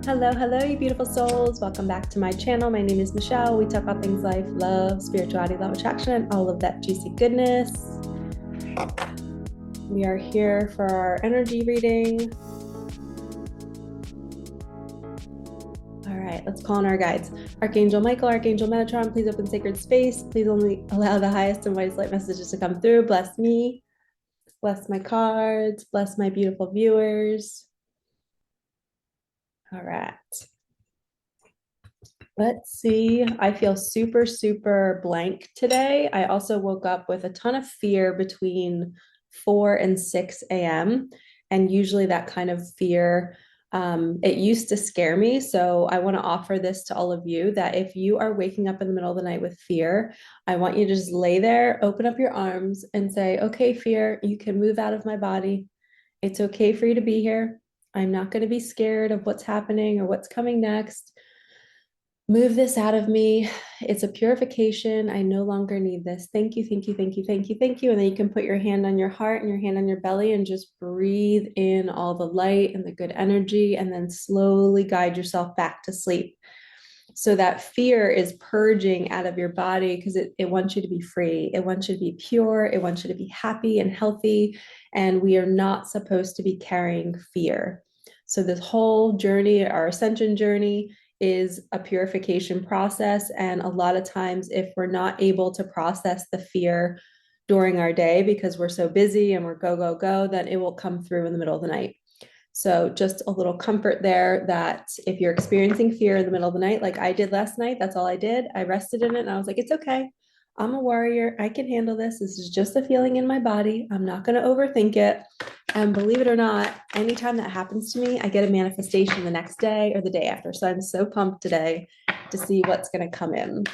Hello, hello, you beautiful souls. Welcome back to my channel. My name is Michelle. We talk about things life, love, spirituality, love, attraction, and all of that juicy goodness. We are here for our energy reading. All right, let's call on our guides. Archangel Michael, Archangel Metatron, please open sacred space. Please only allow the highest and widest light messages to come through. Bless me, bless my cards, bless my beautiful viewers. All right. Let's see. I feel super, super blank today. I also woke up with a ton of fear between 4 and 6 a.m. And usually that kind of fear, it used to scare me. So I want to offer this to all of you that if you are waking up in the middle of the night with fear, I want you to just lay there, open up your arms and say, okay, fear, you can move out of my body. It's okay for you to be here. I'm not going to be scared of what's happening or what's coming next. Move this out of me. It's a purification. I no longer need this. Thank you, thank you, thank you, thank you, thank you. And then you can put your hand on your heart and your hand on your belly and just breathe in all the light and the good energy, and then slowly guide yourself back to sleep. So that fear is purging out of your body because it wants you to be free. It wants you to be pure. It wants you to be happy and healthy. And we are not supposed to be carrying fear. So this whole journey, our ascension journey, is a purification process. And a lot of times, if we're not able to process the fear during our day because we're so busy and we're go, go, go, then it will come through in the middle of the night. So just a little comfort there that if you're experiencing fear in the middle of the night, like I did last night, that's all I did. I rested in it and I was like, it's okay. I'm a warrior. I can handle this. This is just a feeling in my body. I'm not going to overthink it. And believe it or not, anytime that happens to me, I get a manifestation the next day or the day after. So I'm so pumped today to see what's going to come in.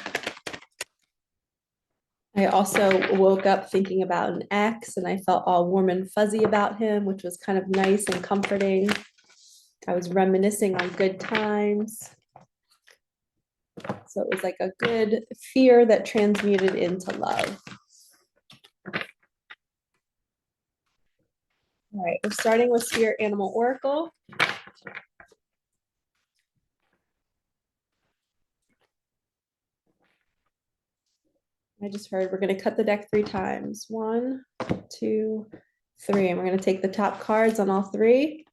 I also woke up thinking about an ex and I felt all warm and fuzzy about him, which was kind of nice and comforting. I was reminiscing on good times. So it was like a good fear that transmuted into love. All right, we're starting with Spirit Animal Oracle. I just heard we're going to cut the deck 3 times. 1, 2, 3. And we're going to take the top cards on all 3.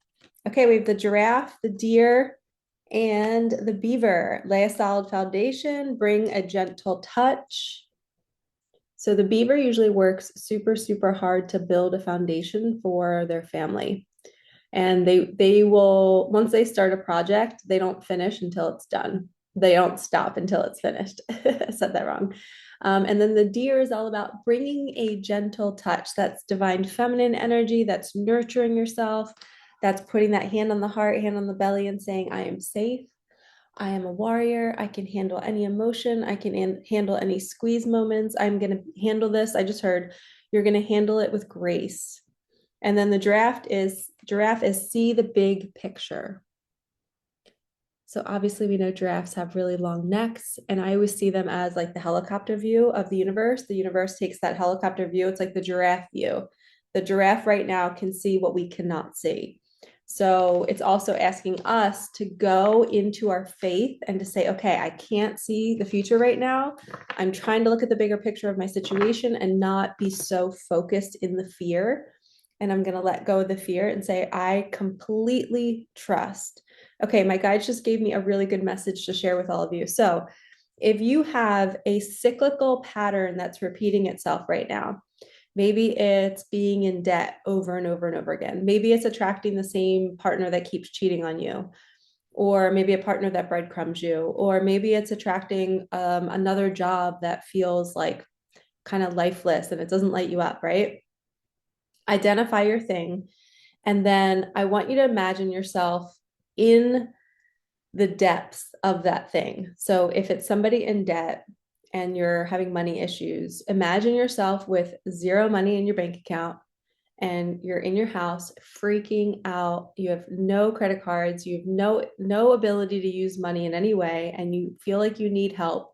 Okay, we have the giraffe, the deer, and the beaver. Lay a solid foundation, bring a gentle touch. So the beaver usually works super, super hard to build a foundation for their family. And they will, once they start a project, they don't finish until it's done. They don't stop until it's finished. I said that wrong. And then the deer is all about bringing a gentle touch. That's divine feminine energy. That's nurturing yourself. That's putting that hand on the heart, hand on the belly, and saying, I am safe. I am a warrior. I can handle any emotion. I can handle any squeeze moments. I'm going to handle this. I just heard you're going to handle it with grace. And then the giraffe is see the big picture. So obviously we know giraffes have really long necks, and I always see them as like the helicopter view of the universe. The universe takes that helicopter view. It's like the giraffe view. The giraffe right now can see what we cannot see. So it's also asking us to go into our faith and to say, okay, I can't see the future right now. I'm trying to look at the bigger picture of my situation and not be so focused in the fear. And I'm going to let go of the fear and say, I completely trust. Okay, my guides just gave me a really good message to share with all of you. So if you have a cyclical pattern that's repeating itself right now, maybe it's being in debt over and over and over again. Maybe it's attracting the same partner that keeps cheating on you, or maybe a partner that breadcrumbs you, or maybe it's attracting another job that feels like kind of lifeless and it doesn't light you up, right? Identify your thing. And then I want you to imagine yourself in the depths of that thing. So if it's somebody in debt and you're having money issues, imagine yourself with 0 money in your bank account and you're in your house freaking out. You have no credit cards, you have no ability to use money in any way, and you feel like you need help.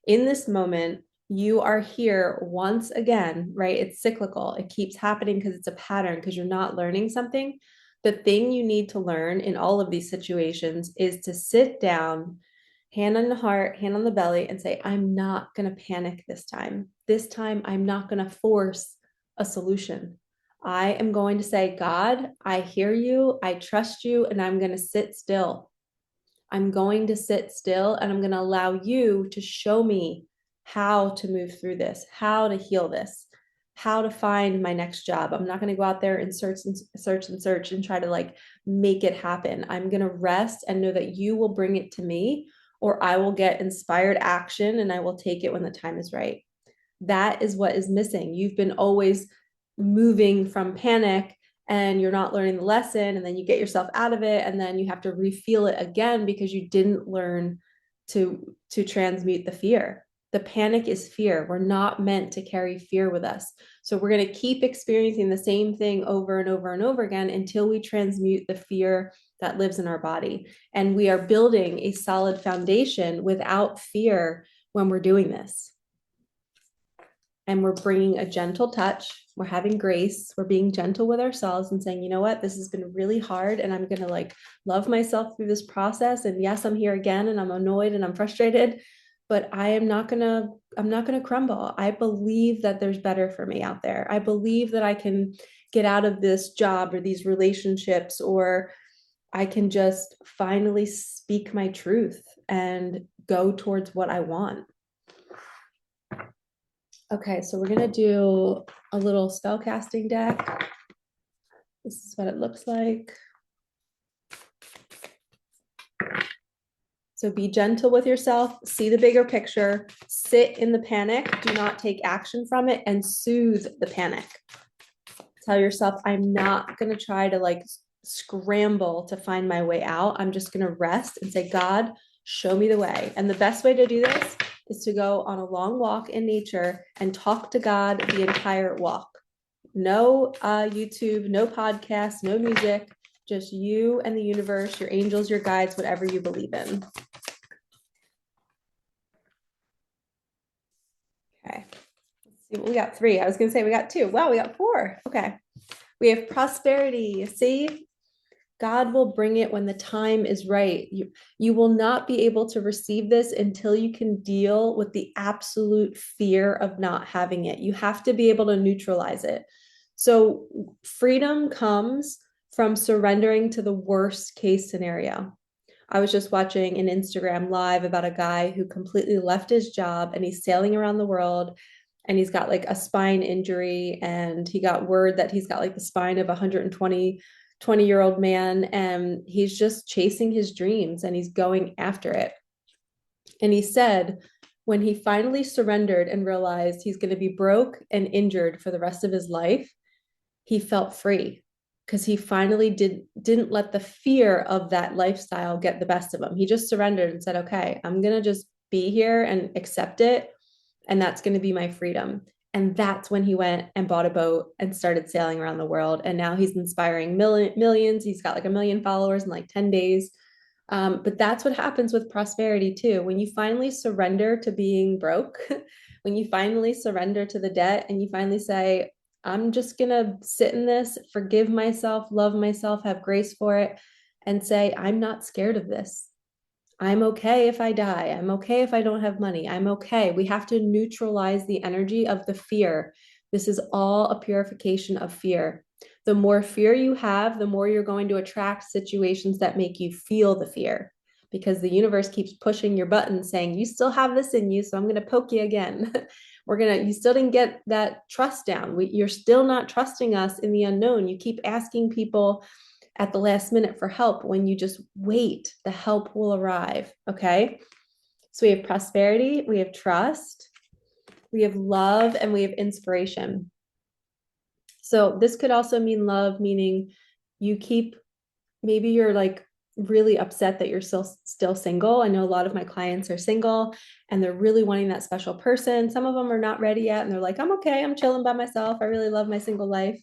In this moment, you are here once again, right? It's cyclical. It keeps happening because it's a pattern, because you're not learning something. The thing you need to learn in all of these situations is to sit down, hand on the heart, hand on the belly, and say, I'm not going to panic this time. This time, I'm not going to force a solution. I am going to say, God, I hear you, I trust you, and I'm going to sit still. I'm going to sit still and I'm going to allow you to show me how to move through this, how to heal this, how to find my next job. I'm not going to go out there and search and try to like make it happen. I'm going to rest and know that you will bring it to me, or I will get inspired action and I will take it when the time is right. That is what is missing. You've been always moving from panic and you're not learning the lesson, and then you get yourself out of it and then you have to refeel it again because you didn't learn to transmute the fear. The panic is fear. We're not meant to carry fear with us. So we're going to keep experiencing the same thing over and over and over again until we transmute the fear that lives in our body. And we are building a solid foundation without fear when we're doing this. And we're bringing a gentle touch. We're having grace. We're being gentle with ourselves and saying, you know what, this has been really hard and I'm going to like love myself through this process. And yes, I'm here again and I'm annoyed and I'm frustrated, but I'm not going to crumble. I believe that there's better for me out there. I believe that I can get out of this job or these relationships, or I can just finally speak my truth and go towards what I want. Okay, so we're gonna do a little spell casting deck. This is what it looks like. So be gentle with yourself, see the bigger picture, sit in the panic, do not take action from it, and soothe the panic. Tell yourself, I'm not gonna try to like scramble to find my way out. I'm just gonna rest and say, God, show me the way. And the best way to do this is to go on a long walk in nature and talk to God the entire walk. No YouTube, no podcast, no music, just you and the universe, your angels, your guides, whatever you believe in. Okay, let's see, we got 3. I was gonna say we got 2. Wow, we got 4. Okay, we have prosperity. See, God will bring it when the time is right. You will not be able to receive this until you can deal with the absolute fear of not having it. You have to be able to neutralize it. So freedom comes from surrendering to the worst case scenario. I was just watching an Instagram live about a guy who completely left his job and he's sailing around the world and he's got like a spine injury, and he got word that he's got like the spine of a 20-year-old man, and he's just chasing his dreams and he's going after it. And he said when he finally surrendered and realized he's going to be broke and injured for the rest of his life, he felt free because he finally didn't let the fear of that lifestyle get the best of him. He just surrendered and said, okay, I'm going to just be here and accept it, and that's going to be my freedom. And that's when he went and bought a boat and started sailing around the world. And now he's inspiring millions. He's got like 1 million followers in like 10 days. But that's what happens with prosperity too. When you finally surrender to being broke, when you finally surrender to the debt and you finally say, I'm just going to sit in this, forgive myself, love myself, have grace for it, and say, I'm not scared of this. I'm okay if I die. I'm okay if I don't have money. I'm okay. We have to neutralize the energy of the fear. This is all a purification of fear. The more fear you have, the more you're going to attract situations that make you feel the fear, because the universe keeps pushing your buttons saying, you still have this in you, so I'm going to poke you again. You still didn't get that trust down. You're still not trusting us in the unknown. You keep asking people at the last minute for help. When you just wait, the help will arrive. Okay. So we have prosperity, we have trust, we have love, and we have inspiration. So this could also mean love, meaning maybe you're like really upset that you're still single. I know a lot of my clients are single and they're really wanting that special person. Some of them are not ready yet and they're like, I'm okay, I'm chilling by myself. I really love my single life.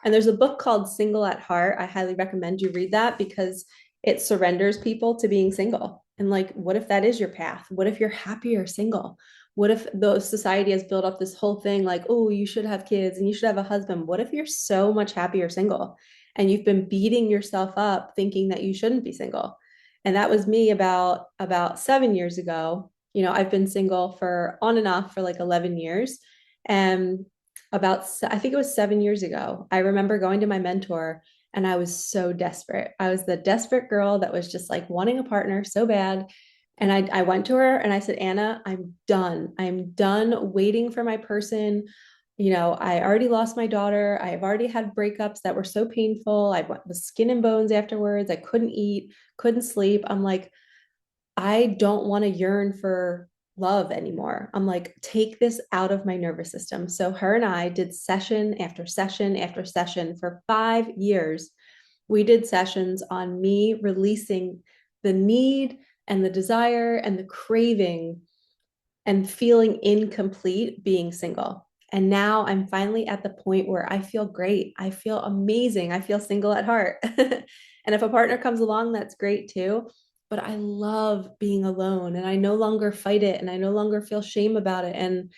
And there's a book called Single at Heart. I highly recommend you read that because it surrenders people to being single. And like, what if that is your path? What if you're happier single? What if the society has built up this whole thing like, oh, you should have kids and you should have a husband? What if you're so much happier single? and you've been beating yourself up thinking that you shouldn't be single. And that was me about 7 years ago. You know, I've been single for on and off for like 11 years. And I think it was 7 years ago, I remember going to my mentor and I was so desperate. I was the desperate girl that was just like wanting a partner so bad. And I went to her and I said, Anna, I'm done. I'm done waiting for my person. You know, I already lost my daughter. I've already had breakups that were so painful. I was skin and bones afterwards. I couldn't eat, couldn't sleep. I'm like, I don't want to yearn for love anymore. I'm like, take this out of my nervous system. So her and I did session after session after session for 5 years. We did sessions on me releasing the need and the desire and the craving and feeling incomplete being single. And now I'm finally at the point where I feel great. I feel amazing. I feel single at heart. And if a partner comes along, that's great too. But I love being alone and I no longer fight it and I no longer feel shame about it. And,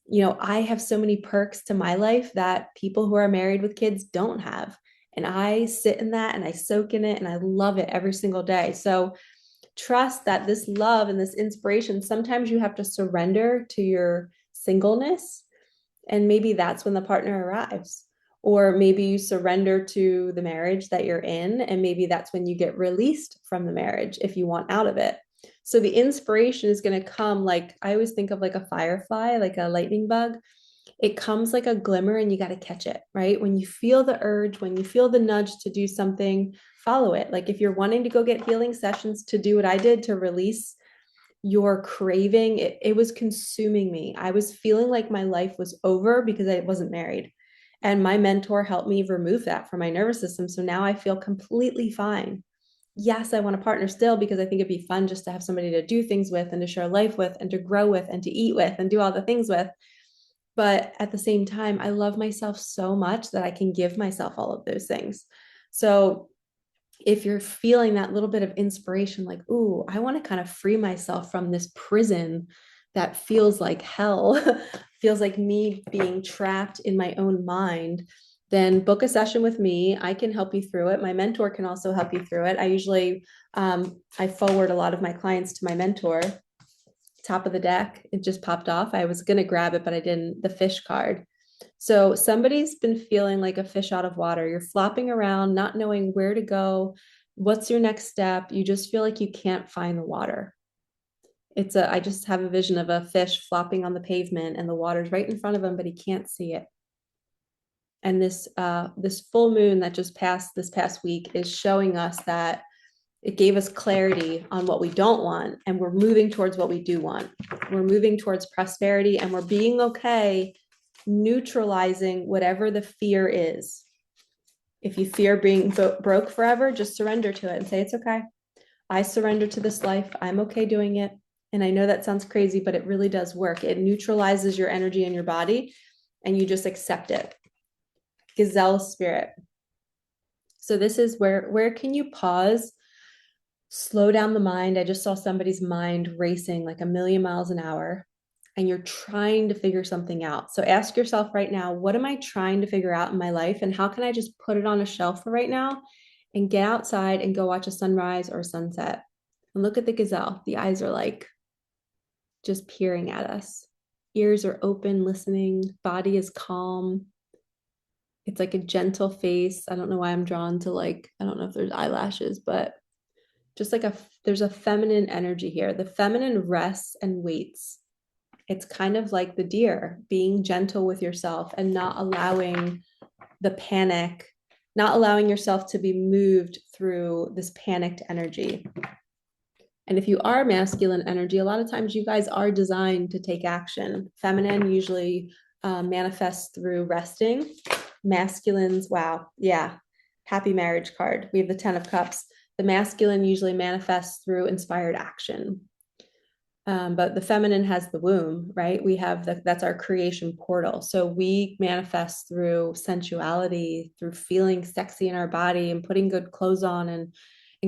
you know, I have so many perks to my life that people who are married with kids don't have. And I sit in that and I soak in it and I love it every single day. So trust that this love and this inspiration, sometimes you have to surrender to your singleness. And maybe that's when the partner arrives. Or maybe you surrender to the marriage that you're in. And maybe that's when you get released from the marriage if you want out of it. So the inspiration is going to come like I always think of like a firefly, like a lightning bug. It comes like a glimmer and you got to catch it, right? When you feel the urge, when you feel the nudge to do something, follow it. Like if you're wanting to go get healing sessions to do what I did to release your craving, it was consuming me. I was feeling like my life was over because I wasn't married. And my mentor helped me remove that from my nervous system. So now I feel completely fine. Yes, I want a partner still because I think it'd be fun just to have somebody to do things with and to share life with and to grow with and to eat with and do all the things with. But at the same time, I love myself so much that I can give myself all of those things. So if you're feeling that little bit of inspiration, like, ooh, I want to kind of free myself from this prison that feels like hell, feels like me being trapped in my own mind, then book a session with me. I can help you through it. My mentor can also help you through it. I usually, I forward a lot of my clients to my mentor. Top of the deck, it just popped off. I was going to grab it, but I didn't. The fish card. So somebody's been feeling like a fish out of water. You're flopping around, not knowing where to go. What's your next step? You just feel like you can't find the water. I just have a vision of a fish flopping on the pavement and the water's right in front of him, but he can't see it. And this full moon that just passed this past week is showing us that it gave us clarity on what we don't want, and we're moving towards what we do want. We're moving towards prosperity, and we're being okay neutralizing whatever the fear is. If you fear being broke forever, just surrender to it and say, it's okay. I surrender to this life. I'm okay doing it. And I know that sounds crazy, but it really does work. It neutralizes your energy in your body and you just accept it. Gazelle spirit. So this is where can you pause, slow down the mind? I just saw somebody's mind racing like a million miles an hour and you're trying to figure something out. So ask yourself right now, what am I trying to figure out in my life? And how can I just put it on a shelf for right now and get outside and go watch a sunrise or a sunset? And look at the gazelle. The eyes are like just peering at us. Ears are open, listening. Body is calm. It's like a gentle face. I don't know why I'm drawn to like, I don't know if there's eyelashes, but just like there's a feminine energy here. The feminine rests and waits. It's kind of like the deer, being gentle with yourself and not allowing the panic, not allowing yourself to be moved through this panicked energy. And if you are masculine energy, a lot of times you guys are designed to take action. Feminine usually manifests through resting. Masculines, wow, yeah, happy marriage card. We have the 10 of Cups. The masculine usually manifests through inspired action. But the feminine has the womb, right? We have that's our creation portal. So we manifest through sensuality, through feeling sexy in our body and putting good clothes on and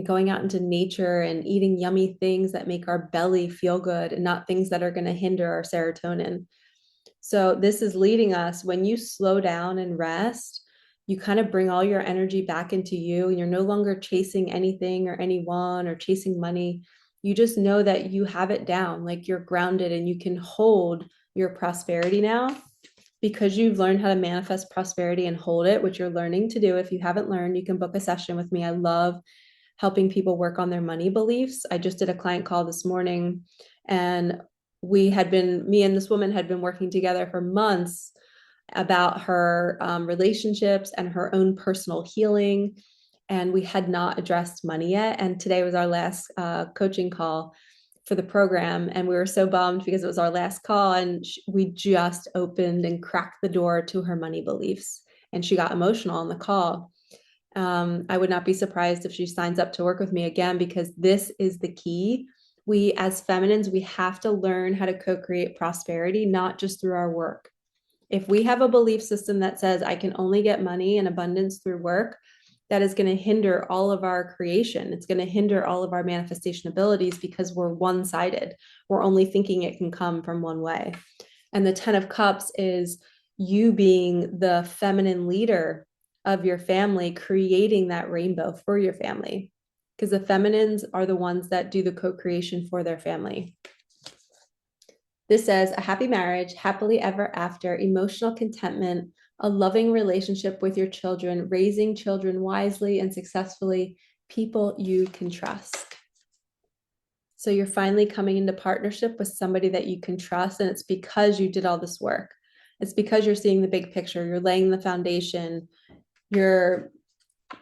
going out into nature and eating yummy things that make our belly feel good and not things that are going to hinder our serotonin. So this is leading us when you slow down and rest, you kind of bring all your energy back into you, and you're no longer chasing anything or anyone or chasing money. You just know that you have it down, like you're grounded and you can hold your prosperity now because you've learned how to manifest prosperity and hold it, which you're learning to do. If you haven't learned, you can book a session with me. I love helping people work on their money beliefs. I just did a client call this morning, and me and this woman had been working together for months about her relationships and her own personal healing. And we had not addressed money yet. And today was our last coaching call for the program. And we were so bummed because it was our last call, and we just opened and cracked the door to her money beliefs. And she got emotional on the call. I would not be surprised if she signs up to work with me again, because this is the key. We, as feminines, we have to learn how to co-create prosperity, not just through our work. If we have a belief system that says I can only get money and abundance through work, that is going to hinder all of our creation. It's going to hinder all of our manifestation abilities because we're one-sided. We're only thinking it can come from one way. And the 10 of Cups is you being the feminine leader of your family, creating that rainbow for your family, because the feminines are the ones that do the co-creation for their family. This says a happy marriage, happily ever after, emotional contentment, a loving relationship with your children, raising children wisely and successfully, people you can trust. So you're finally coming into partnership with somebody that you can trust, and it's because you did all this work. It's because you're seeing the big picture, you're laying the foundation, you're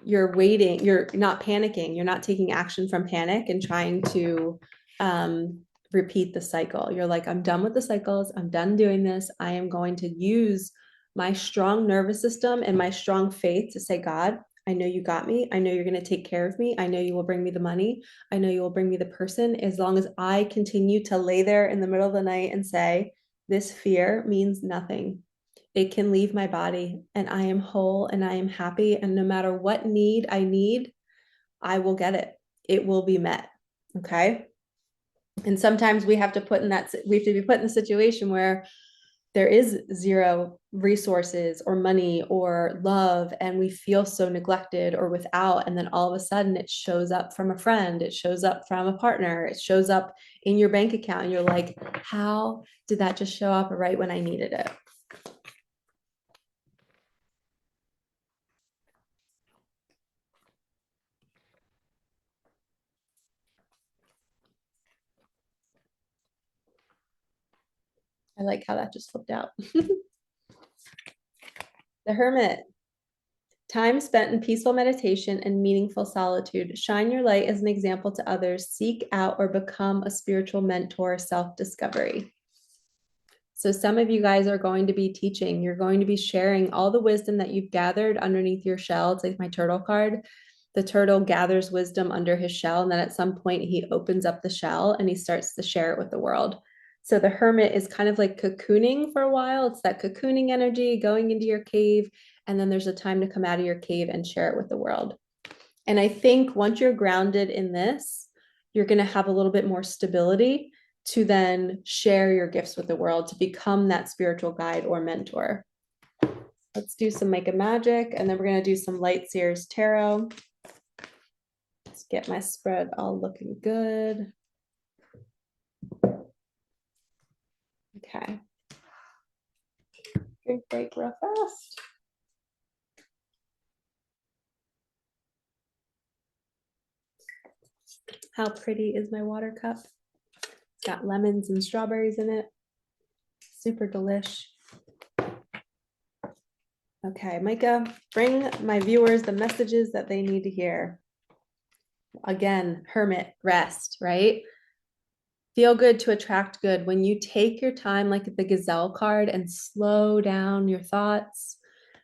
waiting, you're not panicking, you're not taking action from panic and trying to repeat the cycle. You're like, I'm done with the cycles, I'm done doing this. I am going to use my strong nervous system and my strong faith to say, God, I know you got me. I know you're going to take care of me. I know you will bring me the money. I know you will bring me the person. As long as I continue to lay there in the middle of the night and say, this fear means nothing. It can leave my body, and I am whole and I am happy. And no matter what need, I will get it. It will be met. Okay. And sometimes we have to be put in the situation where there is zero resources or money or love, and we feel so neglected or without. And then all of a sudden it shows up from a friend, it shows up from a partner, it shows up in your bank account. And you're like, how did that just show up right when I needed it? I like how that just flipped out. The Hermit. Time spent in peaceful meditation and meaningful solitude. Shine your light as an example to others. Seek out or become a spiritual mentor, self-discovery. So some of you guys are going to be teaching. You're going to be sharing all the wisdom that you've gathered underneath your shell. It's like my turtle card. The turtle gathers wisdom under his shell, and then at some point he opens up the shell and he starts to share it with the world. So the hermit is kind of like cocooning for a while. It's that cocooning energy, going into your cave, and then there's a time to come out of your cave and share it with the world. And I think once you're grounded in this, you're going to have a little bit more stability to then share your gifts with the world, to become that spiritual guide or mentor. Let's do some Micah magic, and then we're going to do some Light Seers Tarot. Let's get my spread all looking good. Okay. Drink break real fast. How pretty is my water cup? It's got lemons and strawberries in it. Super delish. Okay, Micah, bring my viewers the messages that they need to hear. Again, hermit, rest, right? Feel good to attract good. When you take your time, like the gazelle card, and slow down your thoughts,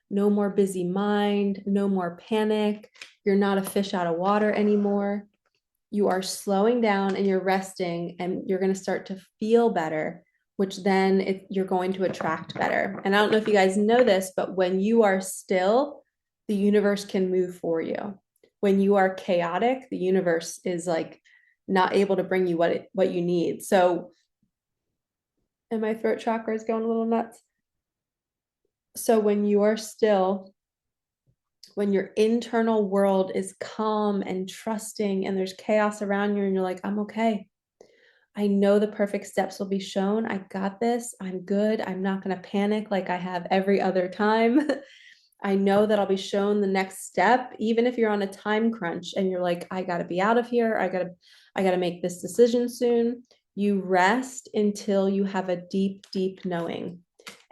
no more busy mind, no more panic. You're not a fish out of water anymore. You are slowing down and you're resting, and you're going to start to feel better, which then you're going to attract better. And I don't know if you guys know this, but when you are still, the universe can move for you. When you are chaotic, the universe is like not able to bring you what you need. So, and my throat chakra is going a little nuts. So when you are still, when your internal world is calm and trusting and there's chaos around you and you're like, I'm okay. I know the perfect steps will be shown. I got this. I'm good. I'm not going to panic like I have every other time. I know that I'll be shown the next step, even if you're on a time crunch and you're like, I got to be out of here. I got to make this decision soon. You rest until you have a deep, deep knowing.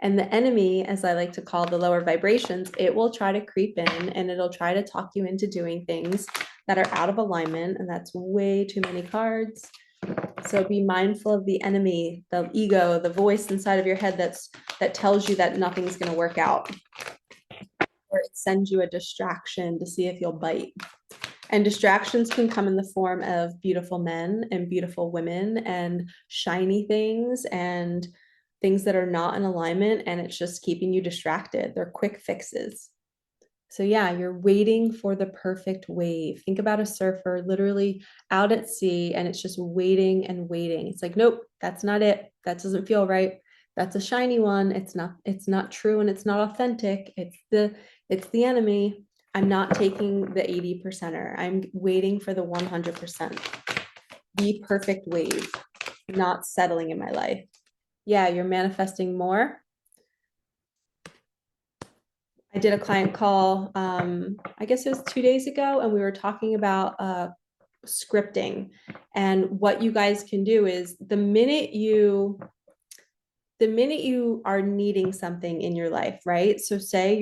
And the enemy, as I like to call the lower vibrations, it will try to creep in and it'll try to talk you into doing things that are out of alignment. And that's way too many cards. So be mindful of the enemy, the ego, the voice inside of your head that tells you that nothing's going to work out, or it sends you a distraction to see if you'll bite. And distractions can come in the form of beautiful men and beautiful women and shiny things and things that are not in alignment, and it's just keeping you distracted. They're quick fixes. So yeah, you're waiting for the perfect wave. Think about a surfer literally out at sea and it's just waiting and waiting. It's like, nope, that's not it. That doesn't feel right. That's a shiny one. It's not true and it's not authentic. It's the enemy. I'm not taking the 80%er. I'm waiting for the 100%. The perfect wave, not settling in my life. Yeah, you're manifesting more. I did a client call, I guess it was 2 days ago, and we were talking about scripting. And what you guys can do is the minute you are needing something in your life, right? So say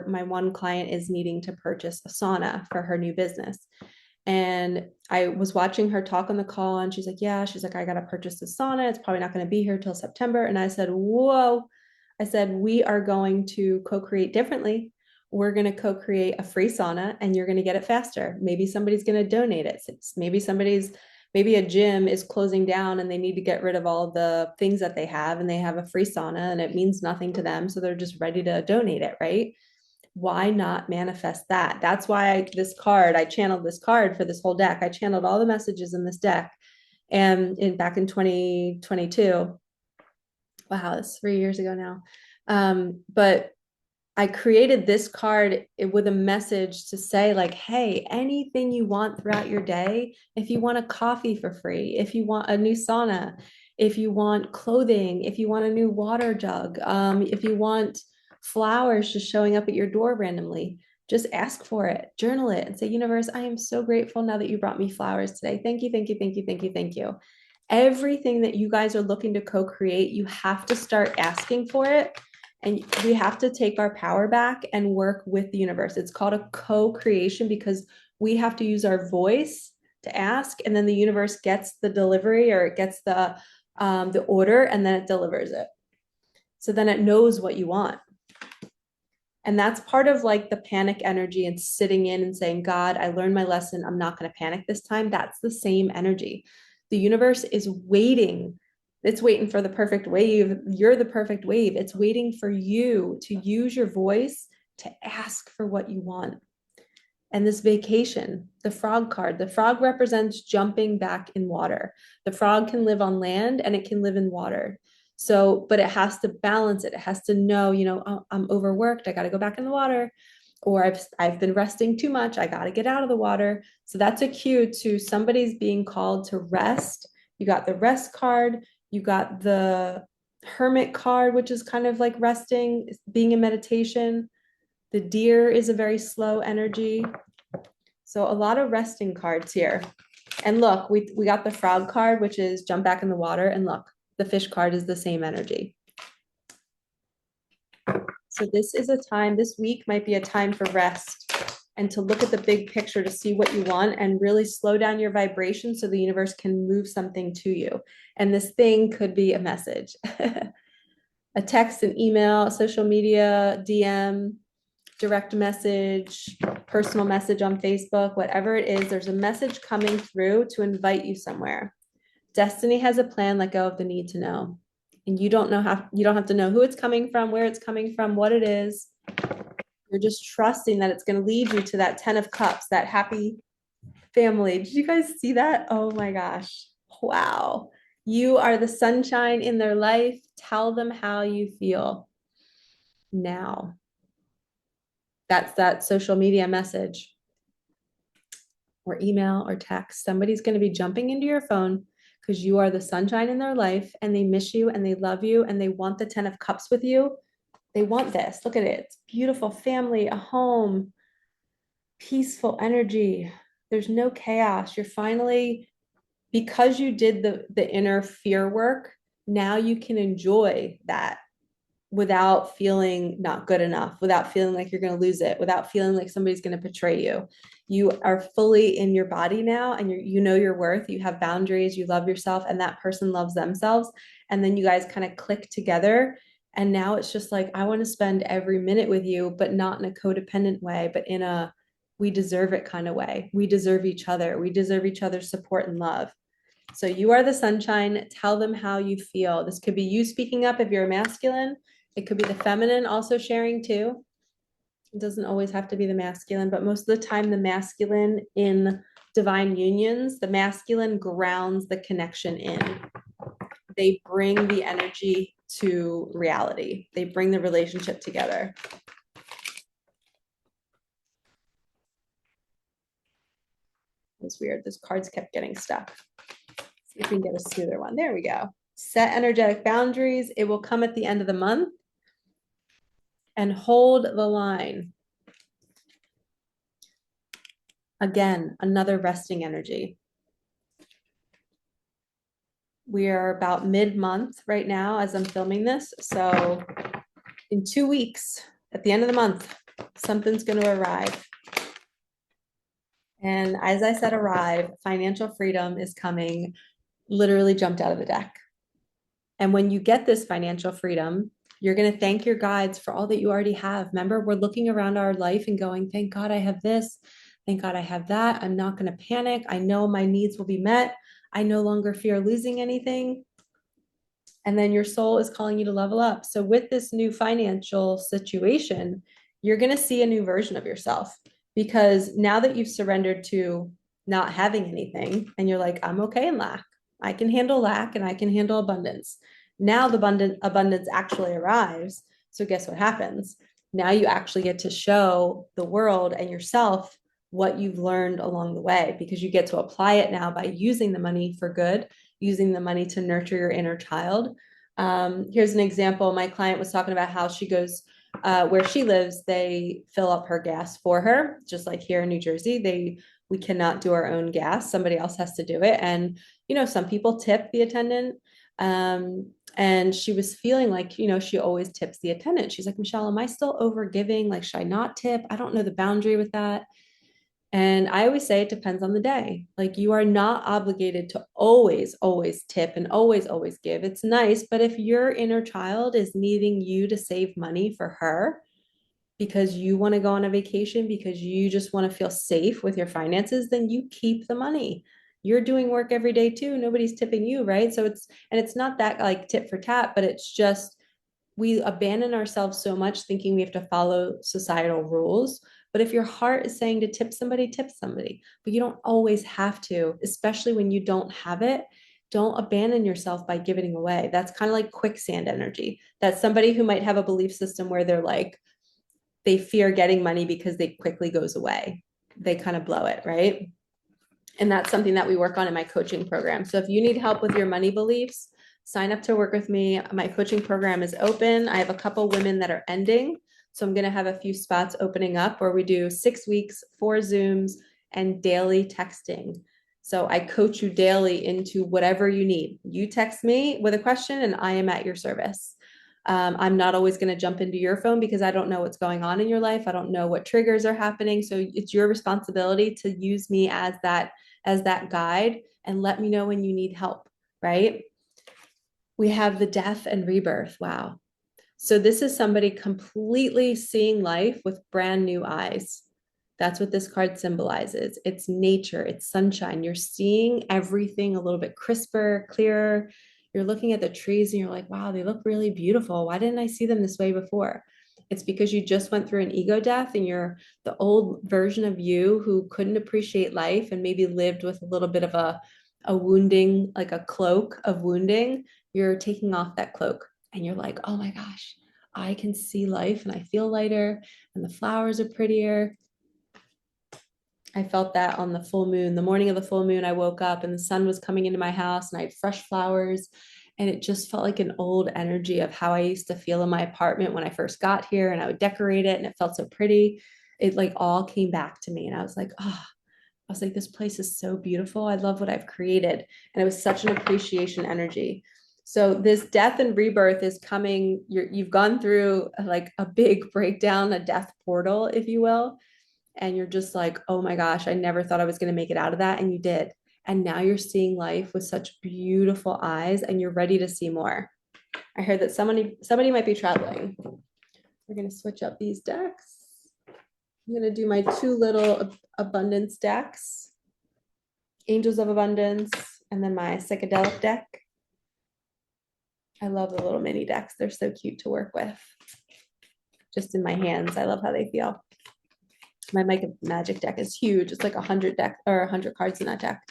my one client is needing to purchase a sauna for her new business. And I was watching her talk on the call and she's like, yeah, she's like, I got to purchase the sauna. It's probably not going to be here till September. And I said, whoa. I said, we are going to co-create differently. We're going to co-create a free sauna and you're going to get it faster. Maybe somebody's going to donate it. Maybe a gym is closing down and they need to get rid of all the things that they have and they have a free sauna and it means nothing to them. So they're just ready to donate it, right? Why not manifest that? That's why I channeled this card for this whole deck. I channeled all the messages in this deck and back in 2022. Wow, that's 3 years ago now. But I created this card with a message to say like, hey, anything you want throughout your day, if you want a coffee for free, if you want a new sauna, if you want clothing, if you want a new water jug, if you want flowers just showing up at your door randomly, just ask for it, journal it, and say, universe, I am so grateful now that you brought me flowers today. Thank you, thank you, thank you, thank you, thank you. Everything that you guys are looking to co-create, you have to start asking for it. And we have to take our power back and work with the universe. It's called a co-creation because we have to use our voice to ask, and then the universe gets the delivery or it gets the order, and then it delivers it. So then it knows what you want. And that's part of like the panic energy and sitting in and saying, God, I learned my lesson. I'm not going to panic this time. That's the same energy. The universe is waiting. It's waiting for the perfect wave. You're the perfect wave. It's waiting for you to use your voice to ask for what you want. And this vacation, the frog card, the frog represents jumping back in water. The frog can live on land and it can live in water. So, but it has to balance it. It has to know, oh, I'm overworked. I got to go back in the water. Or I've been resting too much. I got to get out of the water. So that's a cue to somebody's being called to rest. You got the rest card. You got the hermit card, which is kind of like resting, being in meditation. The deer is a very slow energy. So a lot of resting cards here. And look, we got the frog card, which is jump back in the water. And look, the fish card is the same energy. So this week might be a time for rest and to look at the big picture to see what you want and really slow down your vibration so the universe can move something to you. And this thing could be a message, a text, an email, social media, DM, direct message, personal message on Facebook, whatever it is, there's a message coming through to invite you somewhere. Destiny has a plan, let go of the need to know. And you don't have to know who it's coming from, where it's coming from, what it is. You're just trusting that it's going to lead you to that 10 of cups, that happy family. Did you guys see that? Oh my gosh. Wow. You are the sunshine in their life. Tell them how you feel now. That's that social media message or email or text. Somebody's going to be jumping into your phone because you are the sunshine in their life and they miss you and they love you and they want the 10 of cups with you. They want this. Look at it. It's beautiful family, a home, peaceful energy. There's no chaos. You're finally, because you did the inner fear work, now you can enjoy that without feeling not good enough, without feeling like you're going to lose it, without feeling like somebody's going to betray you. You are fully in your body now and you know your worth, you have boundaries, you love yourself, and that person loves themselves. And then you guys kind of click together. And now it's just like, I want to spend every minute with you, but not in a codependent way, but in a we deserve it kind of way. We deserve each other. We deserve each other's support and love. So you are the sunshine. Tell them how you feel. This could be you speaking up if you're a masculine. It could be the feminine also sharing too. It doesn't always have to be the masculine, but most of the time, the masculine in divine unions, the masculine grounds the connection in. They bring the energy to reality. They bring the relationship together. It's weird. Those cards kept getting stuck. See if we can get a smoother one. There we go. Set energetic boundaries. It will come at the end of the month. And hold the line. Again, another resting energy. We are about mid-month right now as I'm filming this. So in 2 weeks, at the end of the month, something's going to arrive. And as I said, arrive, financial freedom is coming, literally jumped out of the deck. And when you get this financial freedom, you're going to thank your guides for all that you already have. Remember, we're looking around our life and going, thank God I have this. Thank God I have that. I'm not going to panic. I know my needs will be met. I no longer fear losing anything. And then your soul is calling you to level up. So with this new financial situation, you're going to see a new version of yourself, because now that you've surrendered to not having anything and you're like, I'm okay in lack. I can handle lack and I can handle abundance. Now the abundance actually arrives. So guess what happens? Now you actually get to show the world and yourself what you've learned along the way, because you get to apply it now by using the money for good, using the money to nurture your inner child. Here's an example. My client was talking about how she goes, where she lives, they fill up her gas for her, just like here in New Jersey. We cannot do our own gas. Somebody else has to do it. And, some people tip the attendant. And she was feeling like, she always tips the attendant. She's like, Michelle, am I still over giving? Like, should I not tip? I don't know the boundary with that. And I always say it depends on the day. Like, you are not obligated to always, always tip and always, always give. It's nice. But if your inner child is needing you to save money for her because you want to go on a vacation, because you just want to feel safe with your finances, then you keep the money. You're doing work every day too. Nobody's tipping you, right? So it's not that like tit for tat, but it's just we abandon ourselves so much thinking we have to follow societal rules. But if your heart is saying to tip somebody, but you don't always have to, especially when you don't have it. Don't abandon yourself by giving it away. That's kind of like quicksand energy. That's somebody who might have a belief system where they're like, they fear getting money because they quickly goes away. They kind of blow it, right? And that's something that we work on in my coaching program. So if you need help with your money beliefs, sign up to work with me. My coaching program is open. I have a couple women that are ending. So I'm going to have a few spots opening up where we do 6 weeks, 4 Zooms, and daily texting. So I coach you daily into whatever you need. You text me with a question and I am at your service. I'm not always going to jump into your phone because I don't know what's going on in your life. I don't know what triggers are happening. So it's your responsibility to use me as that guide and let me know when you need help, right? We have the death and rebirth. Wow. So this is somebody completely seeing life with brand new eyes. That's what this card symbolizes. It's nature, it's sunshine. You're seeing everything a little bit crisper, clearer. You're looking at the trees and you're like, wow, they look really beautiful. Why didn't I see them this way before? It's because you just went through an ego death and you're the old version of you who couldn't appreciate life and maybe lived with a little bit of a wounding, like a cloak of wounding. You're taking off that cloak and you're like, oh my gosh, I can see life and I feel lighter and the flowers are prettier. I felt that on the full moon. The morning of the full moon, I woke up and the sun was coming into my house and I had fresh flowers. And it just felt like an old energy of how I used to feel in my apartment when I first got here, and I would decorate it and it felt so pretty. It like all came back to me. And I was like, oh, I was like, this place is so beautiful. I love what I've created. And it was such an appreciation energy. So this death and rebirth is coming. You've gone through like a big breakdown, a death portal, if you will. And you're just like, oh my gosh, I never thought I was going to make it out of that. And you did. And now you're seeing life with such beautiful eyes and you're ready to see more. I heard that somebody might be traveling. We're going to switch up these decks. I'm going to do my two little abundance decks, Angels of Abundance, and then my psychedelic deck. I love the little mini decks. They're so cute to work with. Just in my hands. I love how they feel. My Micah Magic deck is huge. It's like 100 deck or 100 cards in that deck.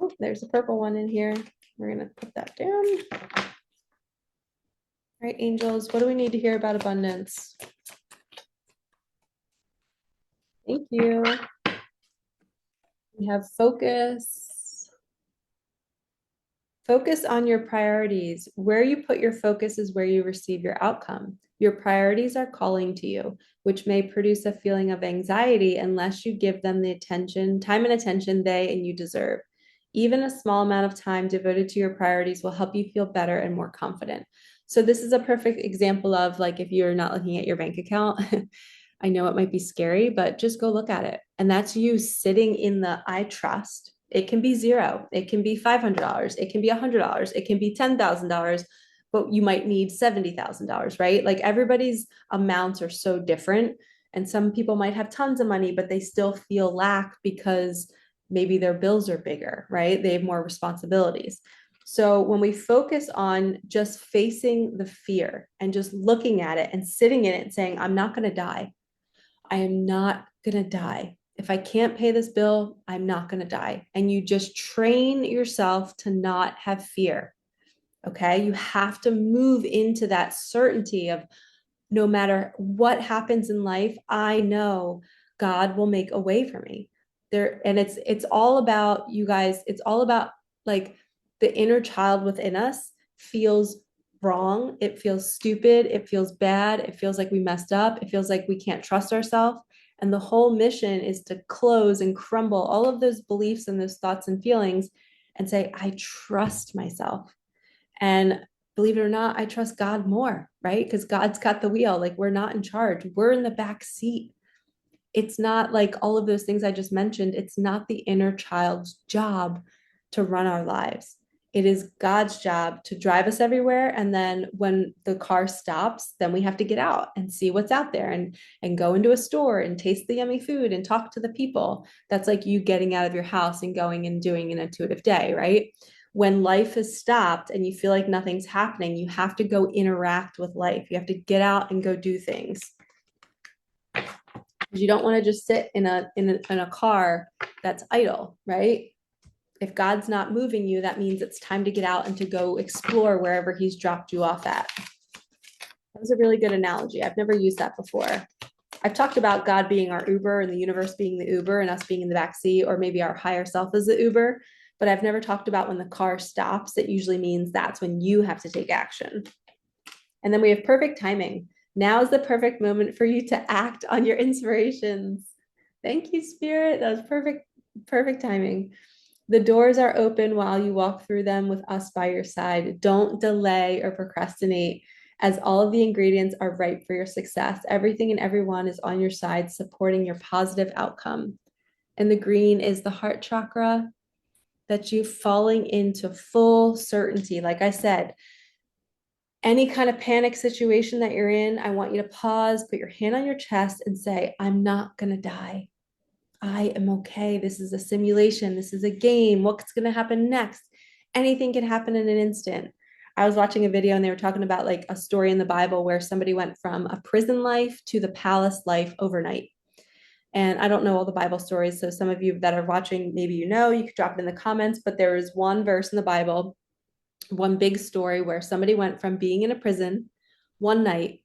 Oh, there's a purple one in here. We're gonna put that down. All right, angels, what do we need to hear about abundance? Thank you. We have focus. Focus on your priorities. Where you put your focus is where you receive your outcome. Your priorities are calling to you, which may produce a feeling of anxiety unless you give them the attention, time and attention they and you deserve. Even a small amount of time devoted to your priorities will help you feel better and more confident. So this is a perfect example of like if you're not looking at your bank account, I know it might be scary, but just go look at it. And that's you sitting in the I trust. It can be zero. It can be $500. It can be $100. It can be $10,000, but you might need $70,000, right? Like everybody's amounts are so different. And some people might have tons of money, but they still feel lack because maybe their bills are bigger, right? They have more responsibilities. So when we focus on just facing the fear and just looking at it and sitting in it and saying, I'm not going to die. I am not going to die. If I can't pay this bill, I'm not going to die. And you just train yourself to not have fear. Okay. You have to move into that certainty of no matter what happens in life, I know God will make a way for me. There, and it's all about you guys, it's all about like the inner child within us feels wrong, it feels stupid, it feels bad, it feels like we messed up, it feels like we can't trust ourselves. And the whole mission is to close and crumble all of those beliefs and those thoughts and feelings and say, I trust myself. And believe it or not, I trust God more, right? Because God's got the wheel. Like we're not in charge, we're in the back seat. It's not like all of those things I just mentioned. It's not the inner child's job to run our lives. It is God's job to drive us everywhere. And then when the car stops, then we have to get out and see what's out there and go into a store and taste the yummy food and talk to the people. That's like you getting out of your house and going and doing an intuitive day, right? When life is stopped and you feel like nothing's happening, you have to go interact with life. You have to get out and go do things. You don't want to just sit in a car that's idle, right? If God's not moving you, that means it's time to get out and to go explore wherever he's dropped you off at. That was a really good analogy. I've never used that before. I've talked about God being our Uber and the universe being the Uber and us being in the back seat, or maybe our higher self is the Uber, but I've never talked about when the car stops. It usually means that's when you have to take action. And then we have perfect timing. Now is the perfect moment for you to act on your inspirations. Thank you, Spirit. That was perfect timing. The doors are open while you walk through them with us by your side. Don't delay or procrastinate, as all of the ingredients are ripe for your success. Everything and everyone is on your side, supporting your positive outcome. And the green is the heart chakra, that you falling into full certainty. Like I said, any kind of panic situation that you're in, I want you to pause, put your hand on your chest and say, I'm not going to die. I am okay. This is a simulation. This is a game. What's going to happen next? Anything can happen in an instant. I was watching a video and they were talking about like a story in the Bible where somebody went from a prison life to the palace life overnight. And I don't know all the Bible stories. So some of you that are watching, maybe you know, you could drop it in the comments, but there is one verse in the Bible, one big story where somebody went from being in a prison one night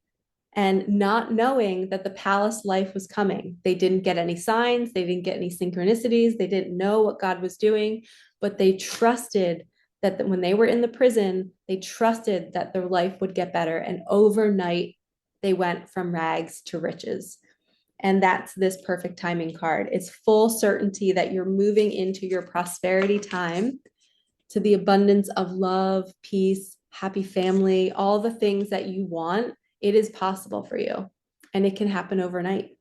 and not knowing that the palace life was coming. They didn't get any signs, they didn't get any synchronicities, they didn't know what God was doing, but they trusted that when they were in the prison, they trusted that their life would get better. And overnight, they went from rags to riches. And that's this perfect timing card. It's full certainty that you're moving into your prosperity time, to the abundance of love, peace, happy family, all the things that you want. It is possible for you, and it can happen overnight.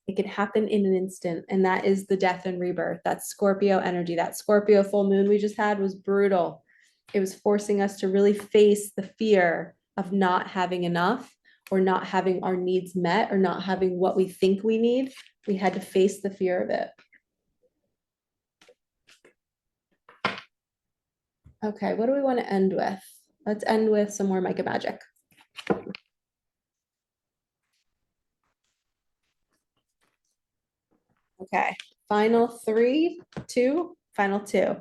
It can happen in an instant, and that is the death and rebirth. That's Scorpio energy. That Scorpio full moon we just had was brutal. It was forcing us to really face the fear of not having enough, or not having our needs met, or not having what we think we need. We had to face the fear of it. Okay, what do we want to end with? Let's end with some more Micah magic. Okay, final three, two, final two.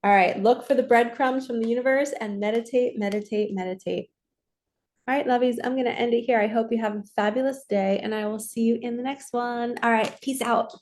All right, look for the breadcrumbs from the universe and meditate, meditate, meditate. All right, lovies, I'm going to end it here. I hope you have a fabulous day, and I will see you in the next one. All right, peace out.